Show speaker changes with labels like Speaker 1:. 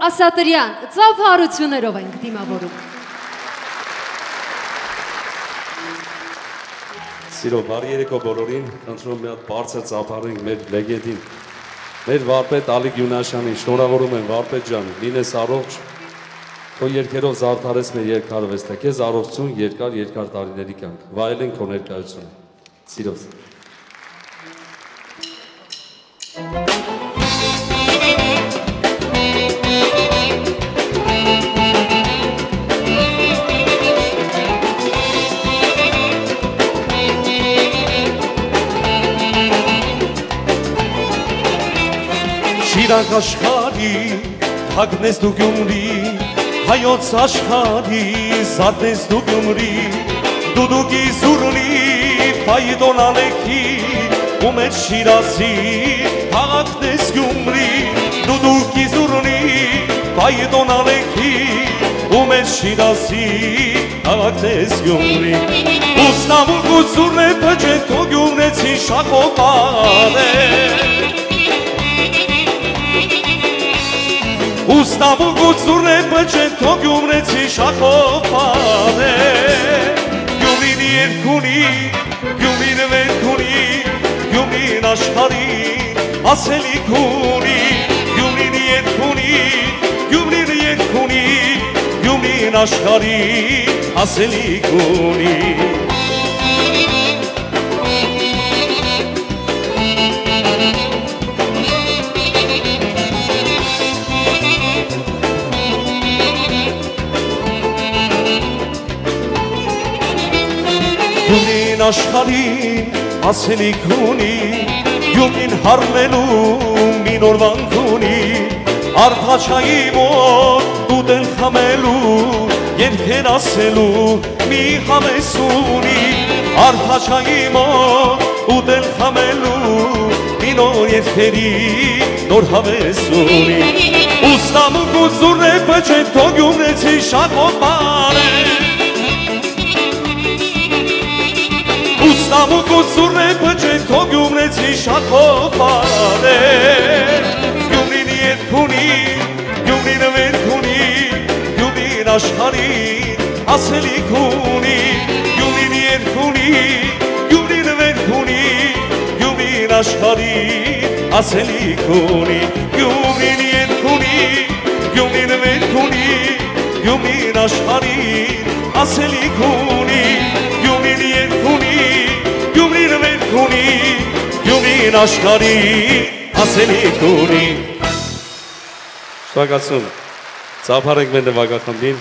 Speaker 1: Ասատրյան, ծափարություններով ենք դիմավորում։
Speaker 2: Սիրո, բարի երեկո բոլորին, խնդրում մի հատ բարձր ծափարենք մեր լեգենդին, մեր վարպետ Ալիկ Յունաշյանին, շնորհավորում եմ վարպետ ջան, լինես առողջ, քո երգերով զարդարես մեր երգարվեստը, քեզ առողջություն, երկար տարիների կյանք, վայելենք քո ներկայությունը։ Սիրով։
Speaker 3: Շիրակ աշխարի, թագնես դու Գյումրի, հայոց աշխարի, զարդես դու Գյումրի, դուդուկի զուրնի, պայդոն ալեքի, ու մեր Շիրազի, հաղակնես Գյումրի, դուդուկի զուրնի, պայդոն ալեքի, ու մեր Շիրազի, հաղակնես Գյումրի, ուսնամուկ ու զուրն է պջետ, ու Գյումրեցի շախոպար է, Ուստավուկ ու ծուրն է պջեն, թո Գյումրեցի շախոպար է, Գյումրին երկունի, Գյումրին վերքունի, Գյումրին աշխարին, ասելիք ունի, Գյումրին երկունի, Գյումրին երկունի, Գյումրին աշխարին, ասելիք ունի Գյումրին աշխարին ասելիք ունի, Գյումրին հարմելու մի նոր վանք ունի, Արթաչայի մոտ ուտել խմելու, երգեր ասելու մի համես ունի, Արթաչայի մոտ ուտել խմելու, մի նոր երգերի նոր հավես ունի, Ուստամուկ ու զուրն է պջեն, թո Գյումրեցի շախոպար է, Ուստամուկ ու ծուրն է պջեն, թո Գյումրեցի շախոպար է, Գյումրին երկունի, Գյումրին վերքունի, Գյումրին աշխարին, ասելիք ունի, Գյումրին երկունի, Գյումրին վերքունի, Գյումրին աշխարին, ասելիք ունի, Գյումրին երկունի, Գյումրին վերքունի, Գյումրին աշխարին, ասելիք ունի, Գյումրին երկունի, Գյումրին վերքունի, Գյումրին աշխարին, ասելիք ունի
Speaker 2: Շնորհակալություն, ծափարենք մեր նվագախմբին